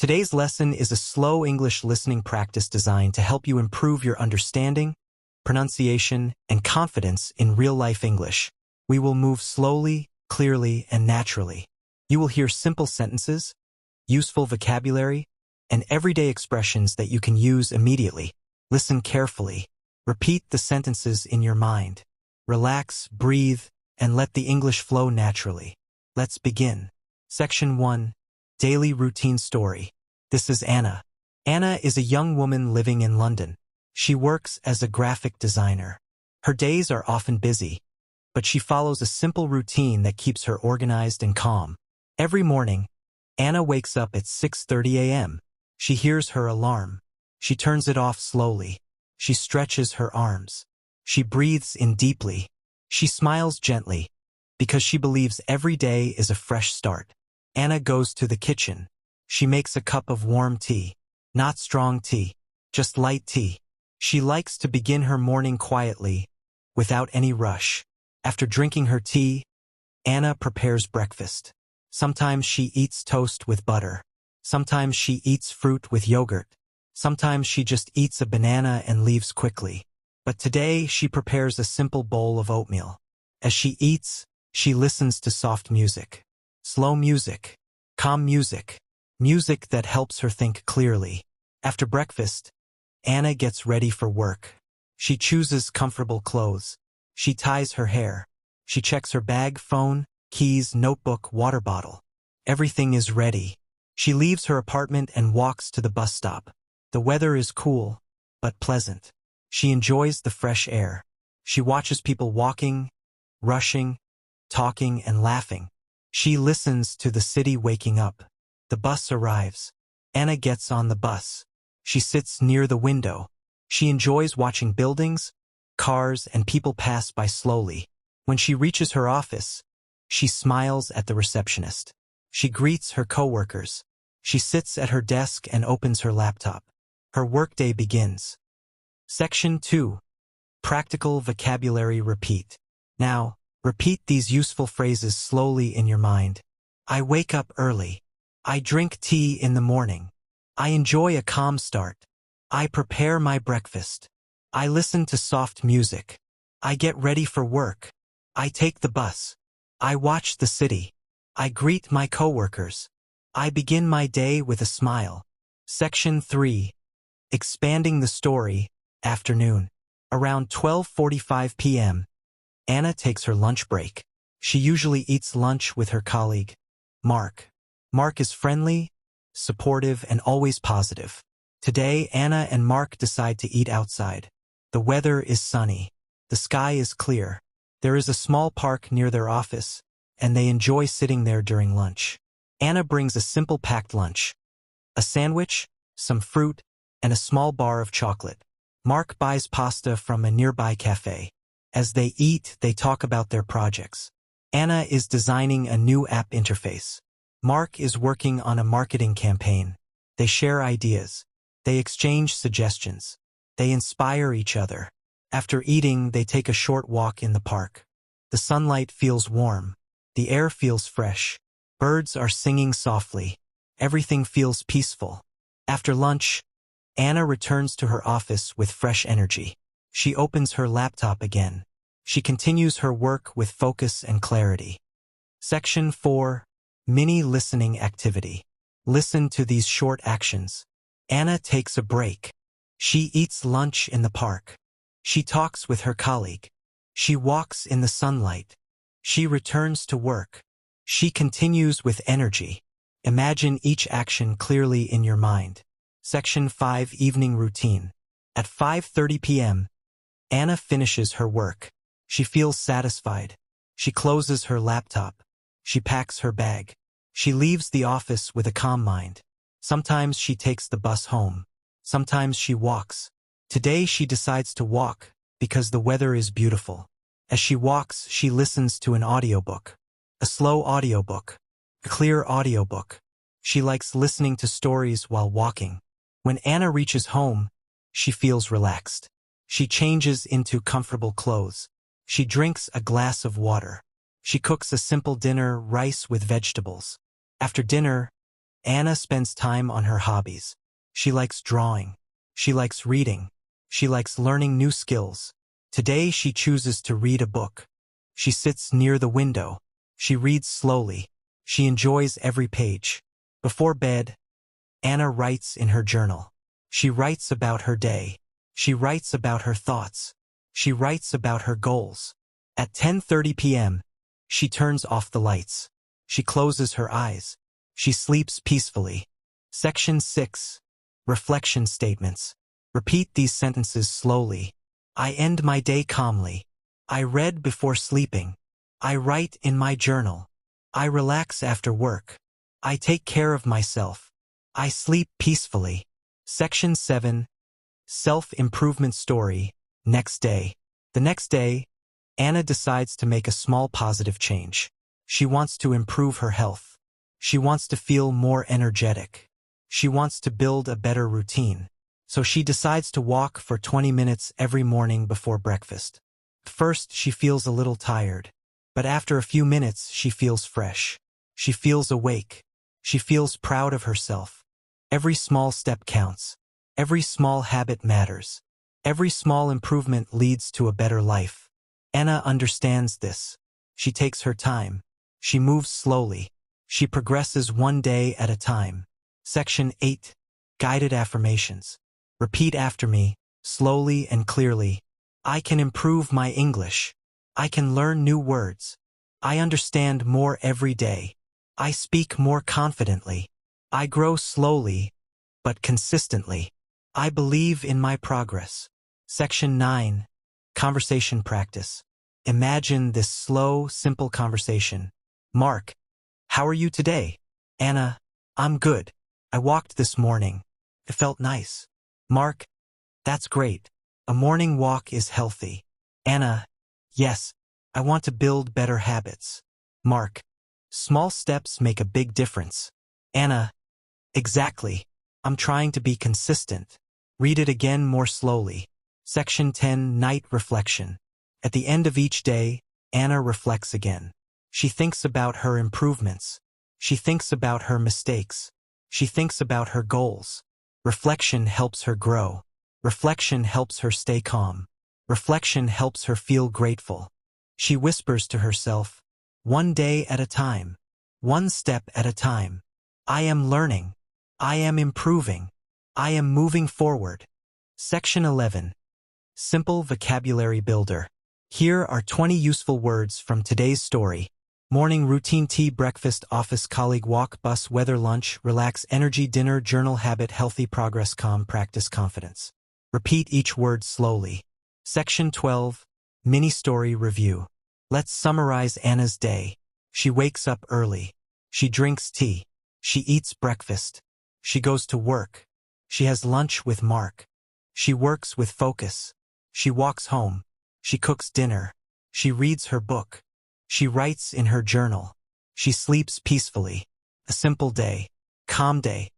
Today's lesson is a slow English listening practice designed to help you improve your understanding, pronunciation, and confidence in real-life English. We will move slowly, clearly, and naturally. You will hear simple sentences, useful vocabulary, and everyday expressions that you can use immediately. Listen carefully. Repeat the sentences in your mind. Relax, breathe, and let the English flow naturally. Let's begin. Section 1. Daily Routine Story. This is Anna. Anna is a young woman living in London. She works as a graphic designer. Her days are often busy, but she follows a simple routine that keeps her organized and calm. Every morning, Anna wakes up at 6:30 a.m. She hears her alarm. She turns it off slowly. She stretches her arms. She breathes in deeply. She smiles gently, because she believes every day is a fresh start. Anna goes to the kitchen. She makes a cup of warm tea. Not strong tea, just light tea. She likes to begin her morning quietly, without any rush. After drinking her tea, Anna prepares breakfast. Sometimes she eats toast with butter. Sometimes she eats fruit with yogurt. Sometimes she just eats a banana and leaves quickly. But today she prepares a simple bowl of oatmeal. As she eats, she listens to soft music. Slow music, calm music, music that helps her think clearly. After breakfast, Anna gets ready for work. She chooses comfortable clothes. She ties her hair. She checks her bag, phone, keys, notebook, water bottle. Everything is ready. She leaves her apartment and walks to the bus stop. The weather is cool, but pleasant. She enjoys the fresh air. She watches people walking, rushing, talking, and laughing. She listens to the city waking up. The bus arrives. Anna gets on the bus. She sits near the window. She enjoys watching buildings, cars, and people pass by slowly. When she reaches her office, she smiles at the receptionist. She greets her coworkers. She sits at her desk and opens her laptop. Her workday begins. Section 2. Practical vocabulary repeat. Now, repeat these useful phrases slowly in your mind. I wake up early. I drink tea in the morning. I enjoy a calm start. I prepare my breakfast. I listen to soft music. I get ready for work. I take the bus. I watch the city. I greet my coworkers. I begin my day with a smile. Section 3. Expanding the story. Afternoon. Around 12:45 p.m., Anna takes her lunch break. She usually eats lunch with her colleague, Mark. Mark is friendly, supportive, and always positive. Today, Anna and Mark decide to eat outside. The weather is sunny. The sky is clear. There is a small park near their office, and they enjoy sitting there during lunch. Anna brings a simple packed lunch: a sandwich, some fruit, and a small bar of chocolate. Mark buys pasta from a nearby cafe. As they eat, they talk about their projects. Anna is designing a new app interface. Mark is working on a marketing campaign. They share ideas. They exchange suggestions. They inspire each other. After eating, they take a short walk in the park. The sunlight feels warm. The air feels fresh. Birds are singing softly. Everything feels peaceful. After lunch, Anna returns to her office with fresh energy. She opens her laptop again. She continues her work with focus and clarity. Section 4. Mini listening activity. Listen to these short actions. Anna takes a break. She eats lunch in the park. She talks with her colleague. She walks in the sunlight. She returns to work. She continues with energy. Imagine each action clearly in your mind. Section 5. Evening routine. At 5:30 p.m., Anna finishes her work. She feels satisfied. She closes her laptop. She packs her bag. She leaves the office with a calm mind. Sometimes she takes the bus home. Sometimes she walks. Today she decides to walk because the weather is beautiful. As she walks, she listens to an audiobook. A slow audiobook. A clear audiobook. She likes listening to stories while walking. When Anna reaches home, she feels relaxed. She changes into comfortable clothes. She drinks a glass of water. She cooks a simple dinner, rice with vegetables. After dinner, Anna spends time on her hobbies. She likes drawing. She likes reading. She likes learning new skills. Today she chooses to read a book. She sits near the window. She reads slowly. She enjoys every page. Before bed, Anna writes in her journal. She writes about her day. She writes about her thoughts. She writes about her goals. At 10:30 p.m., she turns off the lights. She closes her eyes. She sleeps peacefully. Section 6. Reflection statements. Repeat these sentences slowly. I end my day calmly. I read before sleeping. I write in my journal. I relax after work. I take care of myself. I sleep peacefully. Section 7. Self-improvement story. Next day. The next day, Anna decides to make a small positive change. She wants to improve her health. She wants to feel more energetic. She wants to build a better routine. So she decides to walk for 20 minutes every morning before breakfast. First, she feels a little tired. But after a few minutes, she feels fresh. She feels awake. She feels proud of herself. Every small step counts. Every small habit matters. Every small improvement leads to a better life. Anna understands this. She takes her time. She moves slowly. She progresses one day at a time. Section 8. Guided affirmations. Repeat after me, slowly and clearly. I can improve my English. I can learn new words. I understand more every day. I speak more confidently. I grow slowly, but consistently. I believe in my progress. Section 9. Conversation practice. Imagine this slow, simple conversation. Mark, how are you today? Anna, I'm good. I walked this morning. It felt nice. Mark, that's great. A morning walk is healthy. Anna, yes, I want to build better habits. Mark, small steps make a big difference. Anna, exactly. I'm trying to be consistent. Read it again more slowly. Section 10. Night reflection. At the end of each day, Anna reflects again. She thinks about her improvements. She thinks about her mistakes. She thinks about her goals. Reflection helps her grow. Reflection helps her stay calm. Reflection helps her feel grateful. She whispers to herself, one day at a time, one step at a time. I am learning. I am improving. I am moving forward. Section 11. Simple vocabulary builder. Here are 20 useful words from today's story. Morning routine: tea, breakfast, office, colleague, walk, bus, weather, lunch, relax, energy, dinner, journal, habit, healthy, progress, calm, practice, confidence. Repeat each word slowly. Section 12. Mini story review. Let's summarize Anna's day. She wakes up early. She drinks tea. She eats breakfast. She goes to work. She has lunch with Mark. She works with focus. She walks home. She cooks dinner. She reads her book. She writes in her journal. She sleeps peacefully. A simple day. Calm day.